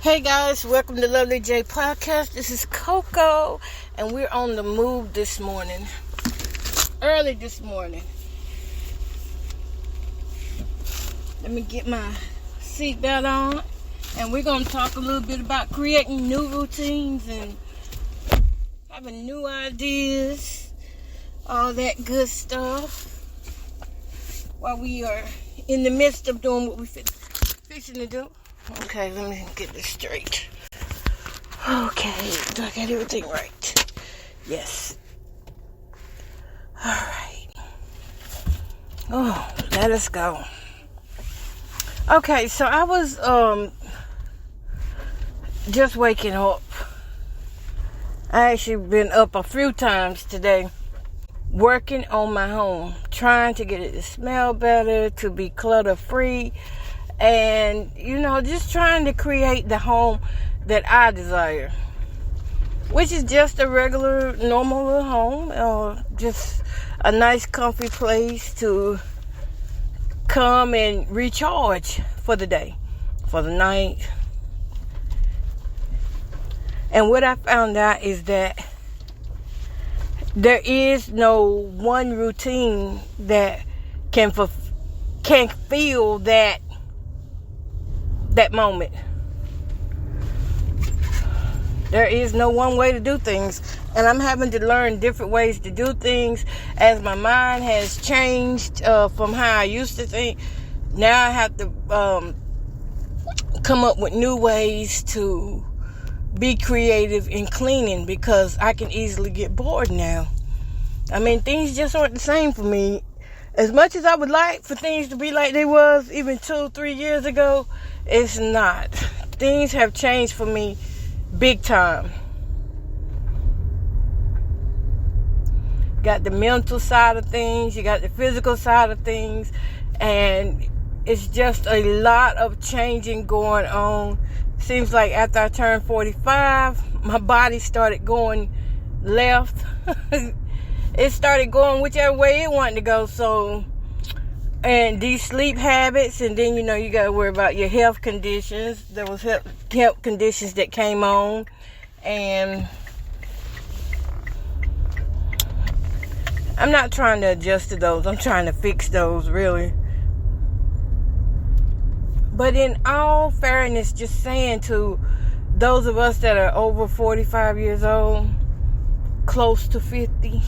Hey guys, welcome to Lovely J Podcast. This is Coco, and we're on the move this morning. Early this morning. Let me get my seatbelt on, and we're going to talk a little bit about creating new routines and having new ideas, all that good stuff, while we are in the midst of doing what we're fixing to do. Okay, let me get this straight. Okay, do I got everything right? Yes. Alright. Oh, let us go. Okay, so I was just waking up. I actually been up a few times today, working on my home, trying to get it to smell better, to be clutter free. And, just trying to create the home that I desire, which is just a regular, normal little home, or just a nice, comfy place to come and recharge for the day, for the night. And what I found out is that there is no one routine that can feel that moment. There is no one way to do things, and I'm having to learn different ways to do things as my mind has changed from how I used to think. Now I have to come up with new ways to be creative in cleaning, because I can easily get bored now. I mean, things just aren't the same for me. As much as I would like for things to be like they was even 2-3 years ago, it's not. Things have changed for me big time. Got the mental side of things, you got the physical side of things, and it's just a lot of changing going on. Seems like after I turned 45, my body started going left. It started going whichever way it wanted to go. So, and these sleep habits, and then, you got to worry about your health conditions. There was health conditions that came on, and I'm not trying to adjust to those. I'm trying to fix those, really. But in all fairness, just saying to those of us that are over 45 years old, close to 50,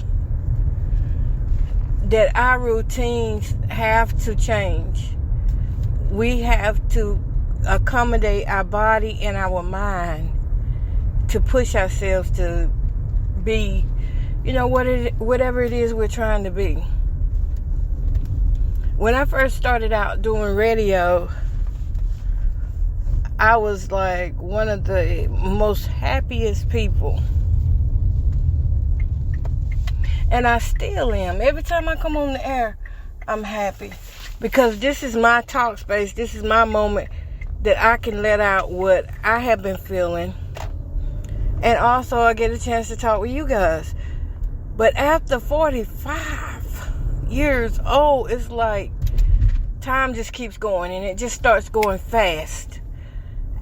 that our routines have to change. We have to accommodate our body and our mind to push ourselves to be, whatever it is we're trying to be. When I first started out doing radio, I was like one of the most happiest people. And I still am. Every time I come on the air, I'm happy. Because this is my talk space. This is my moment that I can let out what I have been feeling. And also I get a chance to talk with you guys. But after 45 years old, it's like time just keeps going. And it just starts going fast.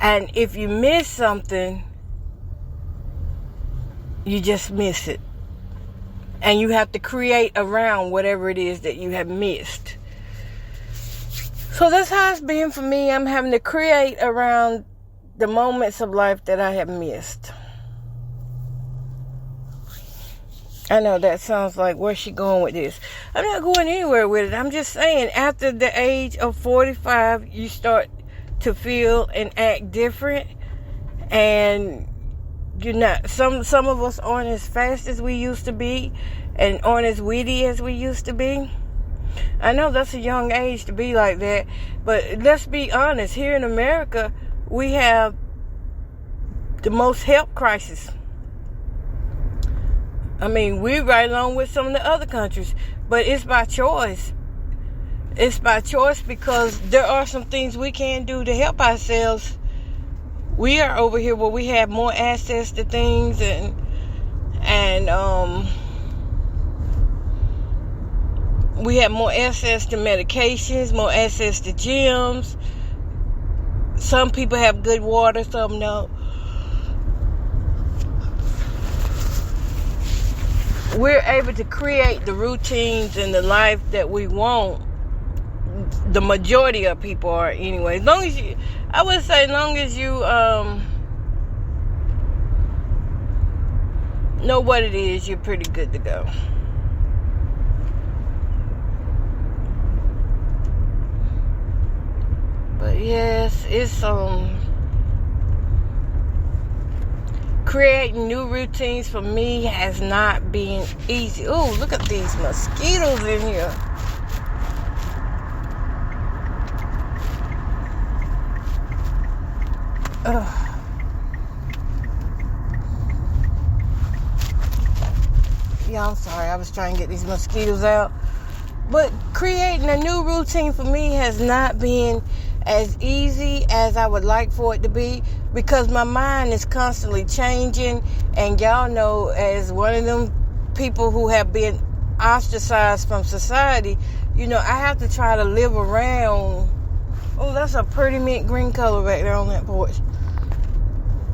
And if you miss something, you just miss it. And you have to create around whatever it is that you have missed. So that's how it's been for me. I'm having to create around the moments of life that I have missed. I know that sounds like, where's she going with this? I'm not going anywhere with it. I'm just saying, after the age of 45, you start to feel and act different. And you're not, some of us aren't as fast as we used to be, and aren't as witty as we used to be. I know that's a young age to be like that, but let's be honest, here in America, we have the most health crisis. I mean, we're right along with some of the other countries, but it's by choice. It's by choice because there are some things we can do to help ourselves. We are over here where we have more access to things, and we have more access to medications, more access to gyms, Some people have good water, some don't. We're able to create the routines and the life that we want. The majority of people are anyway. As long as you know what it is, you're pretty good to go. But yes, it's creating new routines for me has not been easy. Oh, look at these mosquitoes in here. Ugh. Yeah, I'm sorry. I was trying to get these mosquitoes out. But creating a new routine for me has not been as easy as I would like for it to be, because my mind is constantly changing. And y'all know, as one of them people who have been ostracized from society, I have to try to live around. Oh, that's a pretty mint green color back there on that porch.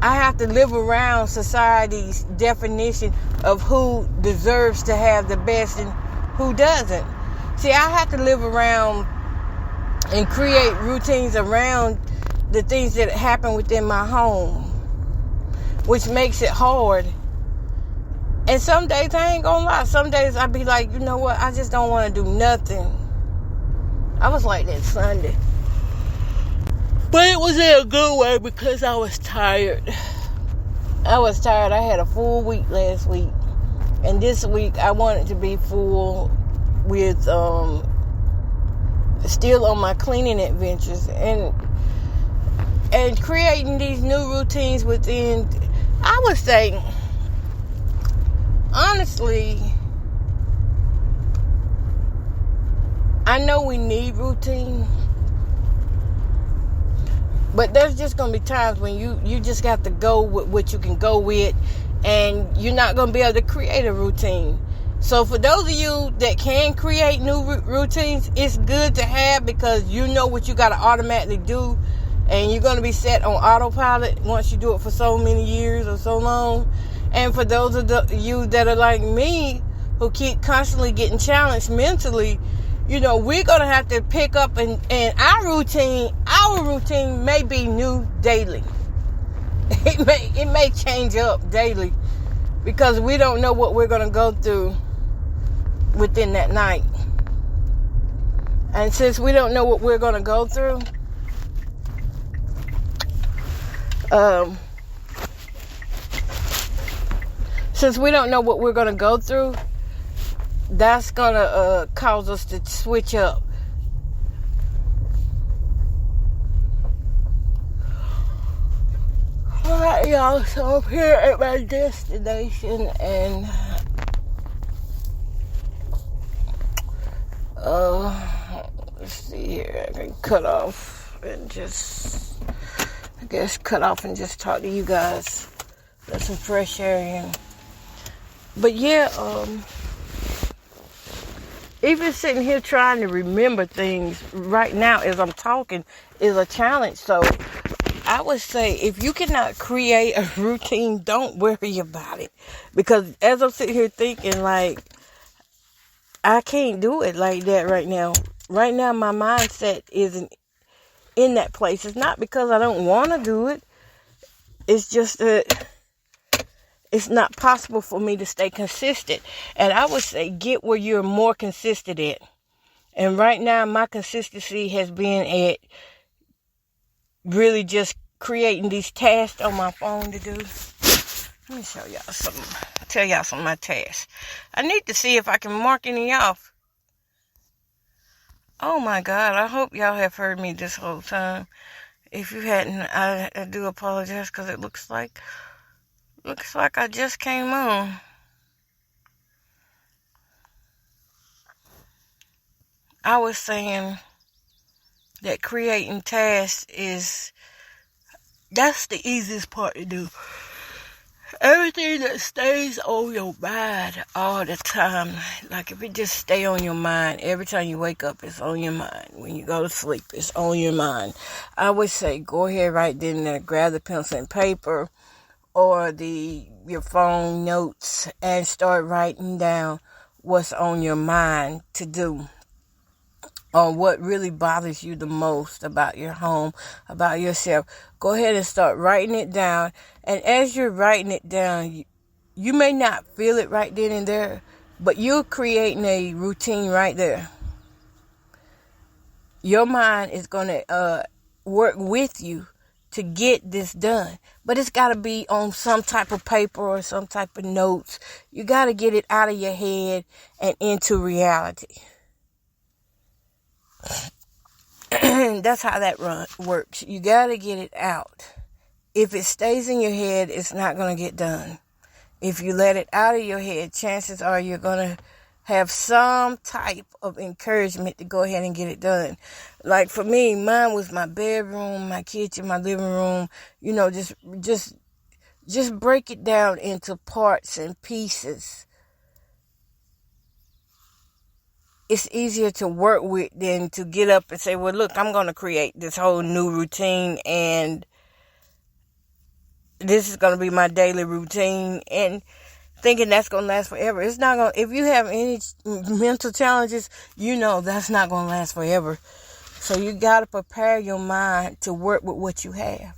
I have to live around society's definition of who deserves to have the best and who doesn't. See, I have to live around and create routines around the things that happen within my home, which makes it hard. And some days, I ain't gonna lie, some days I be like, you know what, I just don't want to do nothing. I was like that Sunday. But it was in a good way because I was tired. I had a full week last week. And this week I wanted to be full with still on my cleaning adventures and creating these new routines within. I would say, honestly, I know we need routine. But there's just going to be times when you just got to go with what you can go with, and you're not going to be able to create a routine. So for those of you that can create new routines, it's good to have, because you know what you got to automatically do, and you're going to be set on autopilot once you do it for so many years or so long. And for those of you that are like me, who keep constantly getting challenged mentally, we're going to have to pick up, and our routine may be new daily. It may change up daily, because we don't know what we're going to go through within that night. And since we don't know what we're going to go through, that's going to cause us to switch up. Alright, y'all, so I'm here at my destination, and let's see here. I can cut off and just talk to you guys. Let some fresh air in. But yeah, even sitting here trying to remember things right now as I'm talking is a challenge. So I would say, if you cannot create a routine, don't worry about it. Because as I'm sitting here thinking, like, I can't do it like that right now. Right now, my mindset isn't in that place. It's not because I don't want to do it. It's just that it's not possible for me to stay consistent. And I would say, get where you're more consistent at. And right now, my consistency has been at really just creating these tasks on my phone to do. Let me show y'all something. Tell y'all some of my tasks. I need to see if I can mark any off. Oh my God, I hope y'all have heard me this whole time. If you hadn't, I do apologize, because it looks like I just came on. I was saying that creating tasks that's the easiest part to do. Everything that stays on your mind all the time, like if it just stay on your mind, every time you wake up, it's on your mind. When you go to sleep, it's on your mind. I would say go ahead right then and there, grab the pencil and paper or your phone notes and start writing down what's on your mind to do, or what really bothers you the most about your home, about yourself. Go ahead and start writing it down. And as you're writing it down, you may not feel it right then and there, but you're creating a routine right there. Your mind is going to work with you to get this done. But it's got to be on some type of paper or some type of notes. You got to get it out of your head and into reality. That's how that works. You got to get it out. If it stays in your head, it's not going to get done. If you let it out of your head, chances are you're going to have some type of encouragement to go ahead and get it done. Like for me, mine was my bedroom, my kitchen, my living room. You know, just break it down into parts and pieces. It's easier to work with than to get up and say, well, look, I'm going to create this whole new routine and this is going to be my daily routine, and thinking that's going to last forever. It's not going to, if you have any mental challenges, you know that's not going to last forever. So you got to prepare your mind to work with what you have.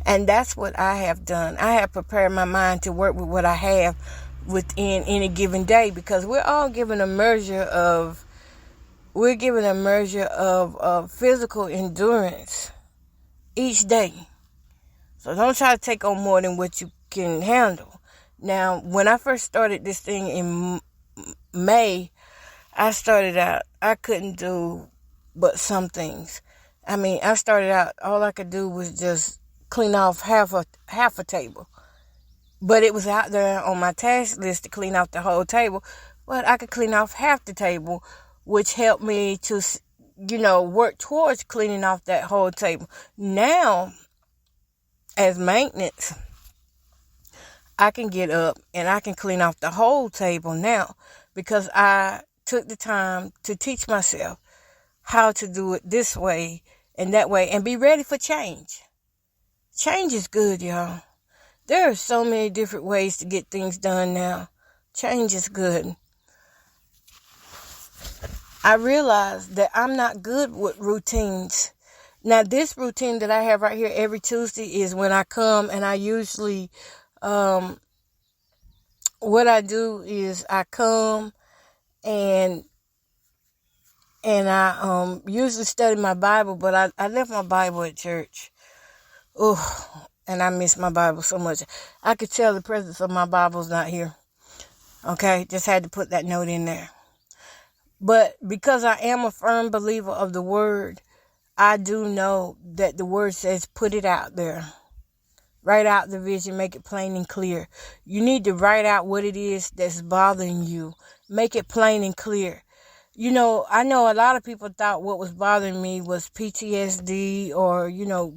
And that's what I have done. I have prepared my mind to work with what I have within any given day, because we're all given a measure of physical endurance each day. So don't try to take on more than what you can handle. Now, when I first started this thing in May, I started out, I couldn't do but some things. I mean, I started out, all I could do was just clean off half a table. But it was out there on my task list to clean off the whole table. But I could clean off half the table, which helped me to, work towards cleaning off that whole table. Now, as maintenance, I can get up and I can clean off the whole table now, because I took the time to teach myself how to do it this way and that way and be ready for change. Change is good, y'all. There are so many different ways to get things done now. Change is good. I realized that I'm not good with routines. Now, this routine that I have right here every Tuesday is when I come, and I usually, what I do is I come and I usually study my Bible, but I left my Bible at church. And I miss my Bible so much. I could tell the presence of my Bible's not here. Okay, just had to put that note in there. But because I am a firm believer of the Word, I do know that the Word says put it out there. Write out the vision, make it plain and clear. You need to write out what it is that's bothering you. Make it plain and clear. I know a lot of people thought what was bothering me was PTSD or,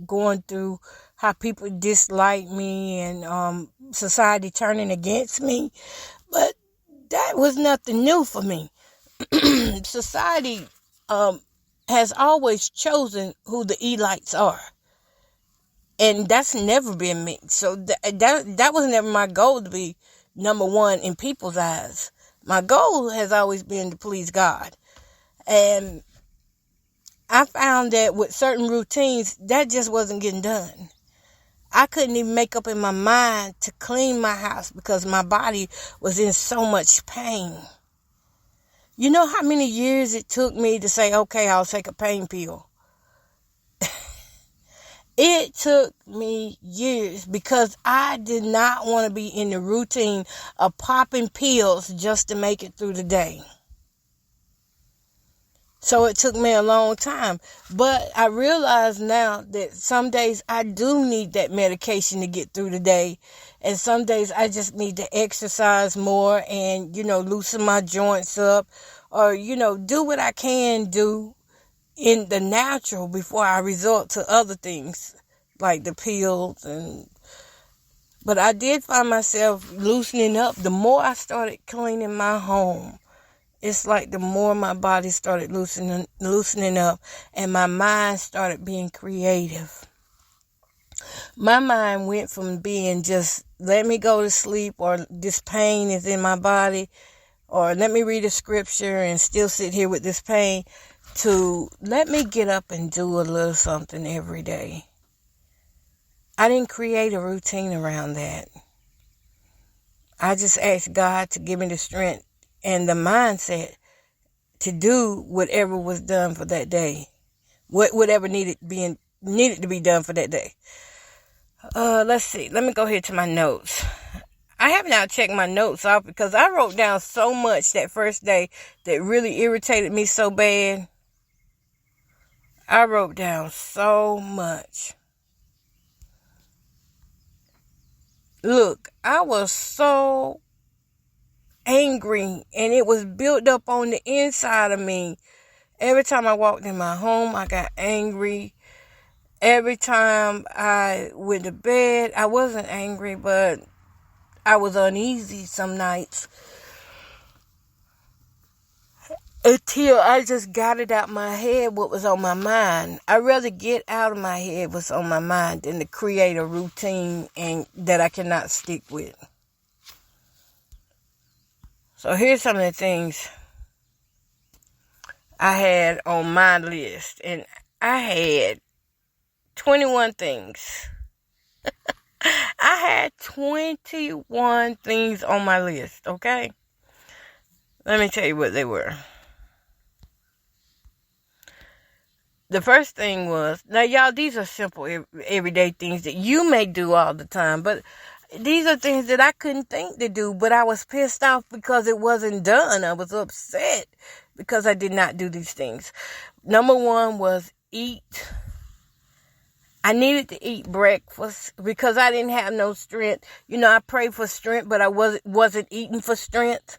going through how people dislike me and society turning against me. But that was nothing new for me. Society has always chosen who the elites are. And that's never been me. So that was never my goal to be number one in people's eyes. My goal has always been to please God. And I found that with certain routines, that just wasn't getting done. I couldn't even make up in my mind to clean my house because my body was in so much pain. You know how many years it took me to say, okay, I'll take a pain pill? It took me years because I did not want to be in the routine of popping pills just to make it through the day. So it took me a long time. But I realize now that some days I do need that medication to get through the day. And some days I just need to exercise more and, loosen my joints up. Or, do what I can do in the natural before I resort to other things like the pills and But I did find myself loosening up the more I started cleaning my home. It's like the more my body started loosening up and my mind started being creative. My mind went from being just let me go to sleep, or this pain is in my body, or let me read a scripture and still sit here with this pain, to let me get up and do a little something every day. I didn't create a routine around that. I just asked God to give me the strength and the mindset to do whatever was done for that day. Whatever needed to be done for that day. Let's see. Let me go here to my notes. I have now checked my notes off because I wrote down so much that first day that really irritated me so bad. I wrote down so much. Look, I was so angry, and it was built up on the inside of me. Every time I walked in my home, I got angry. Every time I went to bed, I wasn't angry, but I was uneasy some nights. Until I just got it out my head what was on my mind. I'd rather get out of my head what's on my mind than to create a routine and that I cannot stick with. So here's some of the things I had on my list. And I had 21 things. I had 21 things on my list, okay? Let me tell you what they were. The first thing was, now y'all, these are simple everyday things that you may do all the time, but these are things that I couldn't think to do, but I was pissed off because it wasn't done. I was upset because I did not do these things. Number one was eat. I needed to eat breakfast because I didn't have no strength. You know, I prayed for strength, but I wasn't eating for strength.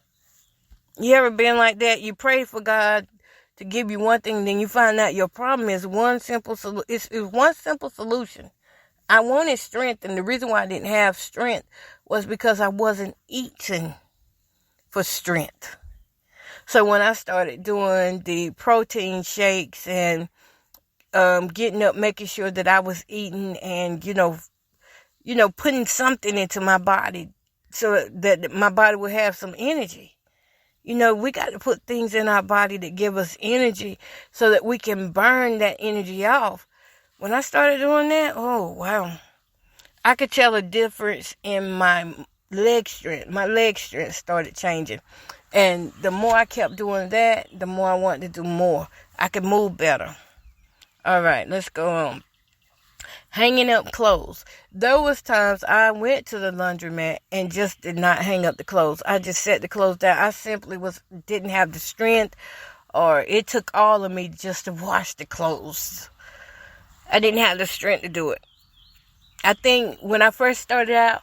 You ever been like that? You pray for God to give you one thing, then you find out your problem is one simple solution. I wanted strength, and the reason why I didn't have strength was because I wasn't eating for strength. So when I started doing the protein shakes and getting up, making sure that I was eating, and putting something into my body so that my body would have some energy. We got to put things in our body that give us energy so that we can burn that energy off. When I started doing that, oh, wow. I could tell a difference in my leg strength. My leg strength started changing. And the more I kept doing that, the more I wanted to do more. I could move better. All right, let's go on. Hanging up clothes. There was times I went to the laundromat and just did not hang up the clothes. I just set the clothes down. I simply didn't have the strength, or it took all of me just to wash the clothes. I didn't have the strength to do it. I think when I first started out,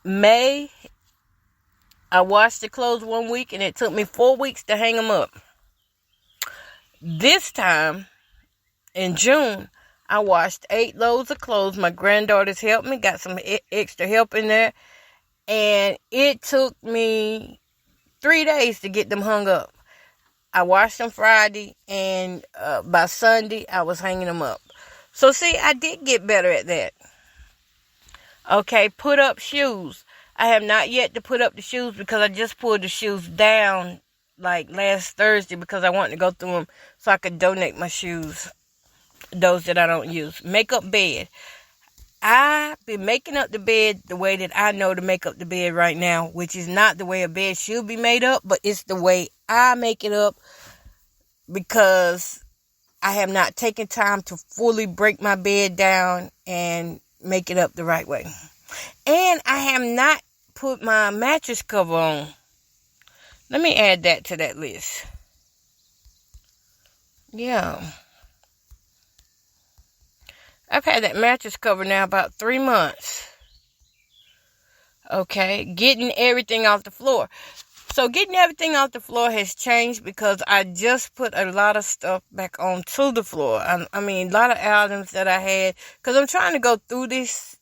May, I washed the clothes 1 week and it took me 4 weeks to hang them up. This time, in June, I washed 8 loads of clothes. My granddaughters helped me, got some extra help in there. And it took me 3 days to get them hung up. I washed them Friday, and by Sunday, I was hanging them up. So, see, I did get better at that. Okay, put up shoes. I have not yet to put up the shoes because I just pulled the shoes down like last Thursday because I wanted to go through them so I could donate my shoes. Those that I don't use. Make up bed. I've been making up the bed the way that I know to make up the bed right now, which is not the way a bed should be made up, but it's the way I make it up because I have not taken time to fully break my bed down and make it up the right way. And I have not put my mattress cover on. Let me add that to that list. Yeah. I've had that mattress cover now about 3 months. Okay, getting everything off the floor. So getting everything off the floor has changed because I just put a lot of stuff back onto the floor. I mean, a lot of items that I had, because I'm trying to go through these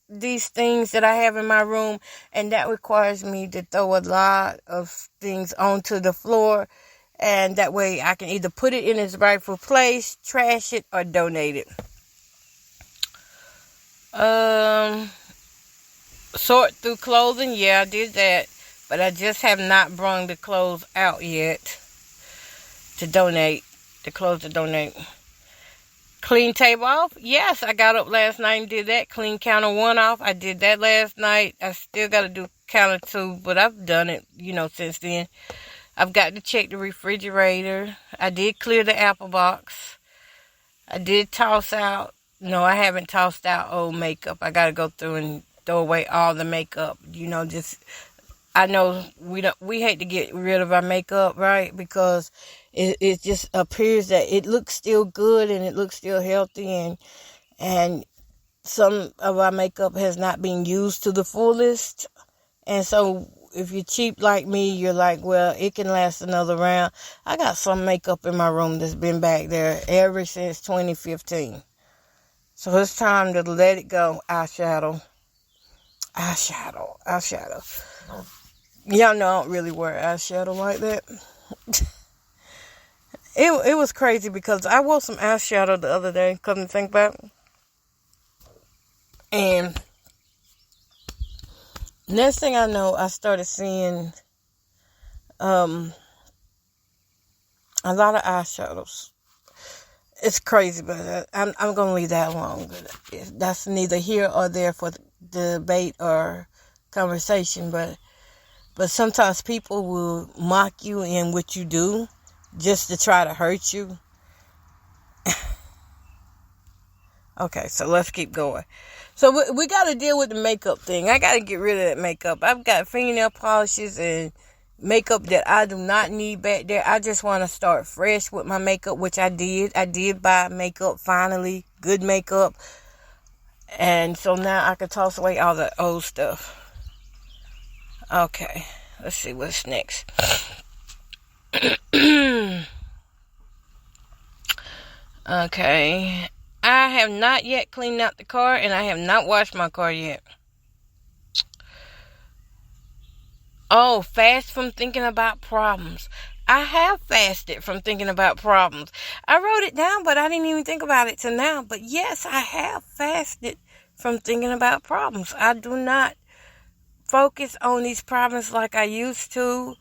things that I have in my room, and that requires me to throw a lot of things onto the floor, and that way I can either put it in its rightful place, trash it, or donate it. Sort through clothing, yeah, I did that, but I just have not brought the clothes out yet to donate, the clothes to donate. Clean table off, yes, I got up last night and did that. Clean counter 1 off, I did that last night. I still got to do counter 2, but I've done it, since then. I've got to check the refrigerator. I did clear the apple box. I did toss out, no, I haven't tossed out old makeup. I got to go through and throw away all the makeup, I know we hate to get rid of our makeup, right? Because it just appears that it looks still good and it looks still healthy, and some of our makeup has not been used to the fullest. And so if you're cheap like me, you're like, well, it can last another round. I got some makeup in my room that's been back there ever since 2015. So it's time to let it go. Eyeshadow. Y'all know I don't really wear eyeshadow like that. It was crazy because I wore some eyeshadow the other day, come to think about it. And next thing I know, I started seeing a lot of eyeshadows. It's crazy, but I'm going to leave that alone. That's neither here or there for the debate or conversation, but sometimes people will mock you in what you do just to try to hurt you. Okay, so let's keep going. So we got to deal with the makeup thing. I got to get rid of that makeup. I've got fingernail polishes and makeup that I do not need back there. I just want to start fresh with my makeup, which I did. I did buy makeup finally, good makeup. And so now I can toss away all the old stuff. Okay, let's see what's next. Okay, I have not yet cleaned out the car, and I have not washed my car yet. Oh, fast from thinking about problems. I have fasted from thinking about problems. I wrote it down, but I didn't even think about it till now. But yes, I have fasted from thinking about problems. I do not focus on these problems like I used to.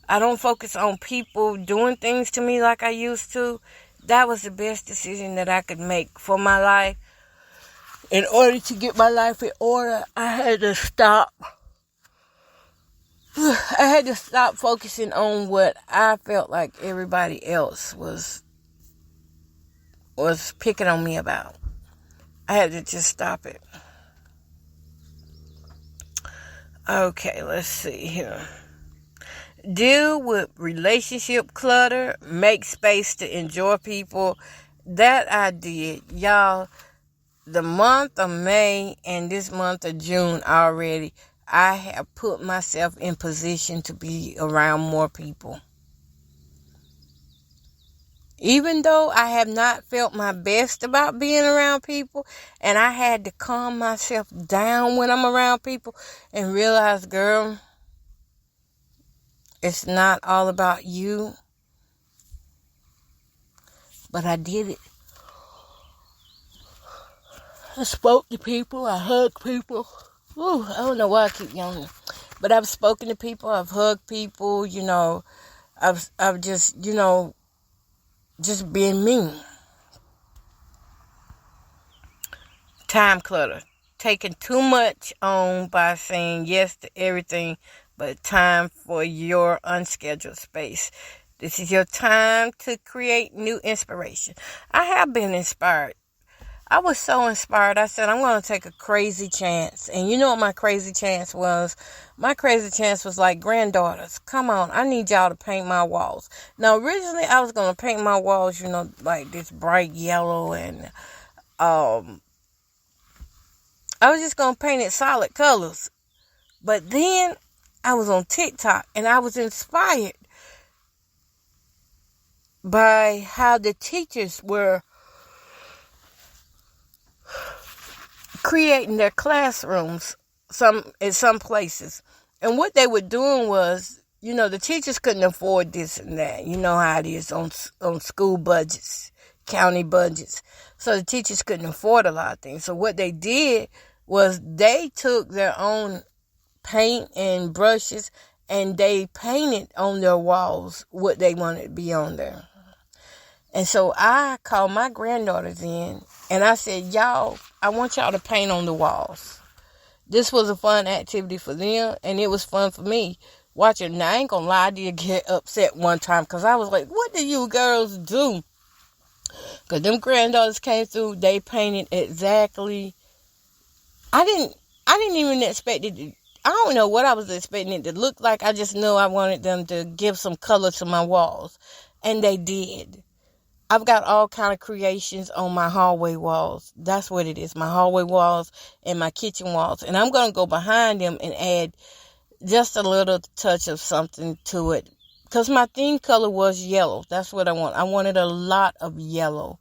I don't focus on people doing things to me like I used to. That was the best decision that I could make for my life. In order to get my life in order, I had to stop focusing on what I felt like everybody else was picking on me about. I had to just stop it. Okay, let's see here. Deal with relationship clutter. Make space to enjoy people. That I did. Y'all, the month of May and this month of June already, I have put myself in position to be around more people. Even though I have not felt my best about being around people, and I had to calm myself down when I'm around people and realize, girl, it's not all about you. But I did it. I spoke to people. I hugged people. Ooh, I don't know why I keep yawning. But I've spoken to people. I've hugged people. I've just, just being me. Time clutter. Taking too much on by saying yes to everything, but time for your unscheduled space. This is your time to create new inspiration. I have been inspired. I was so inspired. I said, I'm going to take a crazy chance. And you know what my crazy chance was? My crazy chance was like, granddaughters, come on, I need y'all to paint my walls. Now, originally, I was going to paint my walls, like this bright yellow. And I was just going to paint it solid colors. But then I was on TikTok, and I was inspired by how the teachers were creating their classrooms in some places. And what they were doing was, the teachers couldn't afford this and that. You know how it is on school budgets, county budgets. So the teachers couldn't afford a lot of things. So what they did was they took their own paint and brushes and they painted on their walls what they wanted to be on there. And so I called my granddaughters in and I said, y'all, I want y'all to paint on the walls. This was a fun activity for them, and it was fun for me watching. Now, I ain't gonna lie, I did get upset one time because I was like, what do you girls do? Because them granddaughters came through, they painted exactly. I didn't even expect it to, I don't know what I was expecting it to look like. I just knew I wanted them to give some color to my walls. And they did. I've got all kind of creations on my hallway walls. That's what it is. My hallway walls and my kitchen walls. And I'm going to go behind them and add just a little touch of something to it. Because my theme color was yellow. That's what I want. I wanted a lot of yellow.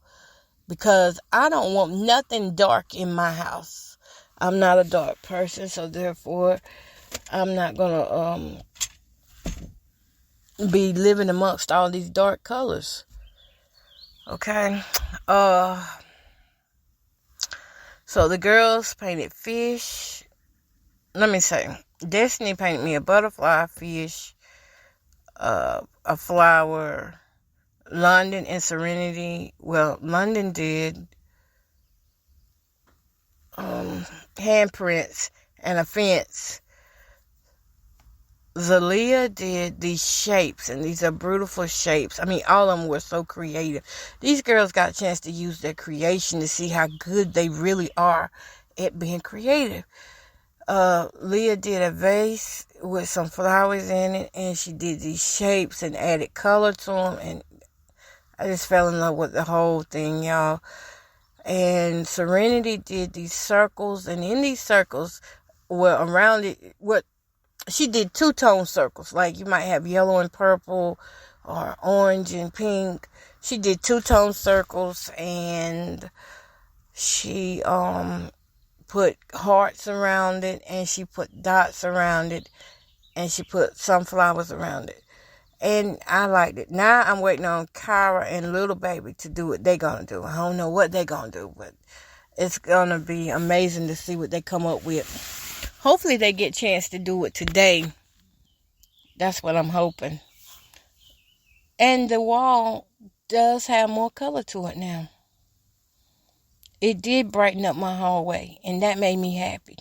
Because I don't want nothing dark in my house. I'm not a dark person. So therefore, I'm not going to be living amongst all these dark colors. Okay. So the girls painted fish. Let me say, Destiny painted me a butterfly, fish, a flower. London and Serenity. Well, London did handprints and a fence. Zalia did these shapes, and these are beautiful shapes. I mean, all of them were so creative. These girls got a chance to use their creation to see how good they really are at being creative. Leah did a vase with some flowers in it, and she did these shapes and added color to them, and I just fell in love with the whole thing, y'all. And Serenity did these circles, and in these circles, around it, she did two-tone circles, like you might have yellow and purple or orange and pink. She did two-tone circles, and she put hearts around it, and she put dots around it, and she put sunflowers around it. And I liked it. Now I'm waiting on Kyra and Little Baby to do what they're going to do. I don't know what they're going to do, but it's going to be amazing to see what they come up with. Hopefully they get a chance to do it today. That's what I'm hoping. And the wall does have more color to it now. It did brighten up my hallway, and that made me happy.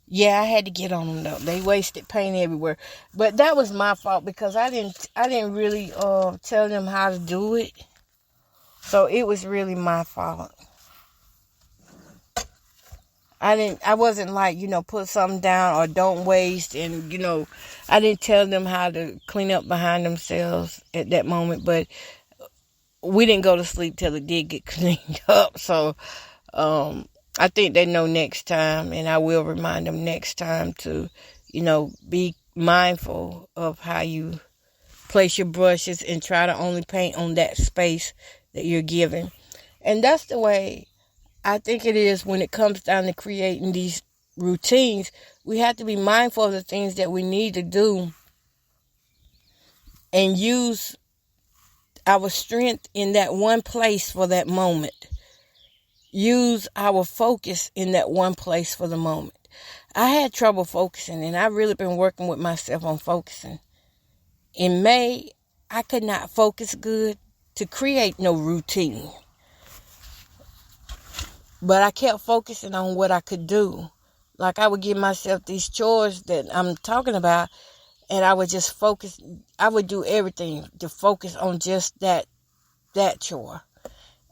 Yeah, I had to get on them though. They wasted paint everywhere. But that was my fault because I didn't really tell them how to do it. So it was really my fault. I wasn't like, put something down or don't waste. And, I didn't tell them how to clean up behind themselves at that moment. But we didn't go to sleep till it did get cleaned up. So I think they know next time. And I will remind them next time to, be mindful of how you place your brushes and try to only paint on that space that you're given. And that's the way I think it is when it comes down to creating these routines. We have to be mindful of the things that we need to do and use our strength in that one place for that moment. Use our focus in that one place for the moment. I had trouble focusing, and I've really been working with myself on focusing. In May, I could not focus good to create no routine. But I kept focusing on what I could do. Like I would give myself these chores that I'm talking about, and I would just focus. I would do everything to focus on just that chore.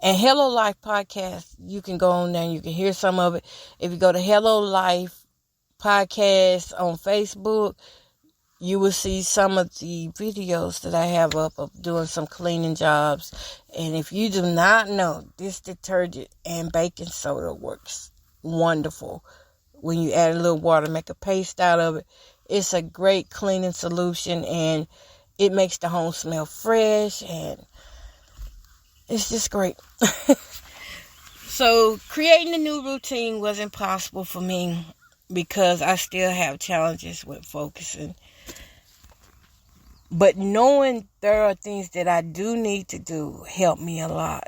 And Hello Life Podcast, you can go on there and you can hear some of it. If you go to Hello Life Podcast on Facebook, you will see some of the videos that I have up of doing some cleaning jobs. And if you do not know, this detergent and baking soda works wonderful. When you add a little water, make a paste out of it, It's a great cleaning solution, and it makes the home smell fresh, and it's just great. So creating a new routine wasn't possible for me because I still have challenges with focusing. But knowing there are things that I do need to do helped me a lot.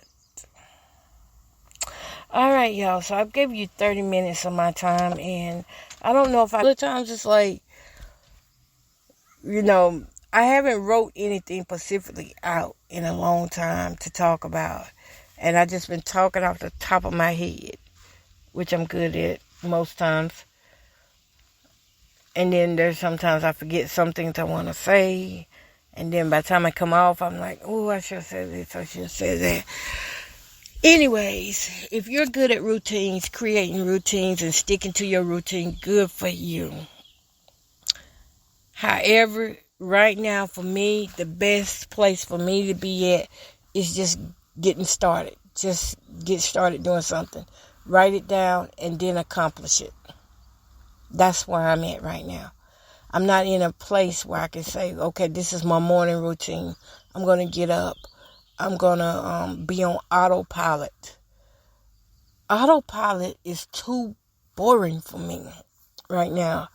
Alright, y'all. So I've given you 30 minutes of my time, and I don't know if other times it's like, I haven't wrote anything specifically out in a long time to talk about. And I just been talking off the top of my head, which I'm good at most times. And then there's sometimes I forget some things I want to say. And then by the time I come off, I'm like, oh, I should have said this, I should have said that. Anyways, if you're good at routines, creating routines and sticking to your routine, good for you. However, right now for me, the best place for me to be at is just getting started. Just get started doing something. Write it down and then accomplish it. That's where I'm at right now. I'm not in a place where I can say, okay, this is my morning routine. I'm going to get up. I'm going to be on autopilot. Autopilot is too boring for me right now.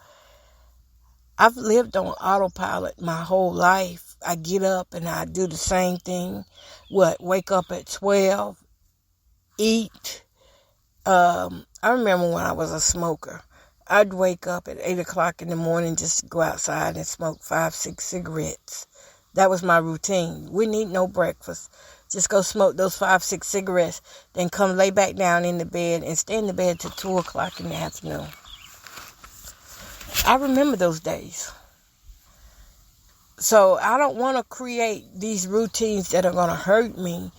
I've lived on autopilot my whole life. I get up and I do the same thing. Wake up at 12, eat. I remember when I was a smoker. I'd wake up at 8 o'clock in the morning just to go outside and smoke 5-6 cigarettes. That was my routine. We need no breakfast. Just go smoke those 5-6 cigarettes, then come lay back down in the bed and stay in the bed till 2 o'clock in the afternoon. I remember those days. So I don't want to create these routines that are going to hurt me.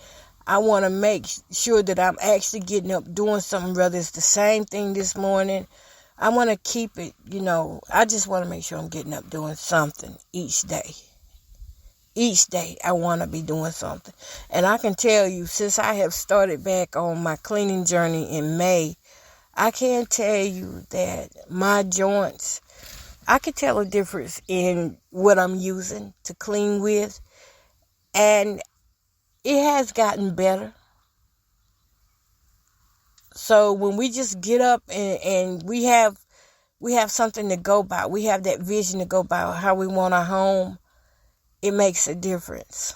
I want to make sure that I'm actually getting up doing something, whether it's the same thing this morning. I want to keep it, I just want to make sure I'm getting up doing something each day. Each day I want to be doing something. And I can tell you, since I have started back on my cleaning journey in May, I can tell you that my joints, I can tell a difference in what I'm using to clean with. And it has gotten better. So when we just get up and we have something to go by, we have that vision to go by how we want our home, it makes a difference.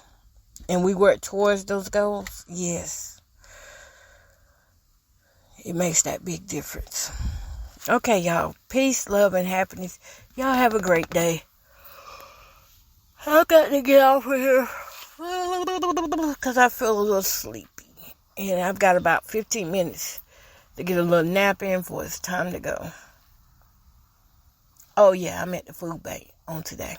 And we work towards those goals, yes. It makes that big difference. Okay, y'all. Peace, love, and happiness. Y'all have a great day. I got to get off of here because I feel a little sleepy. And I've got about 15 minutes to get a little nap in before it's time to go. Oh, yeah, I'm at the food bank on today.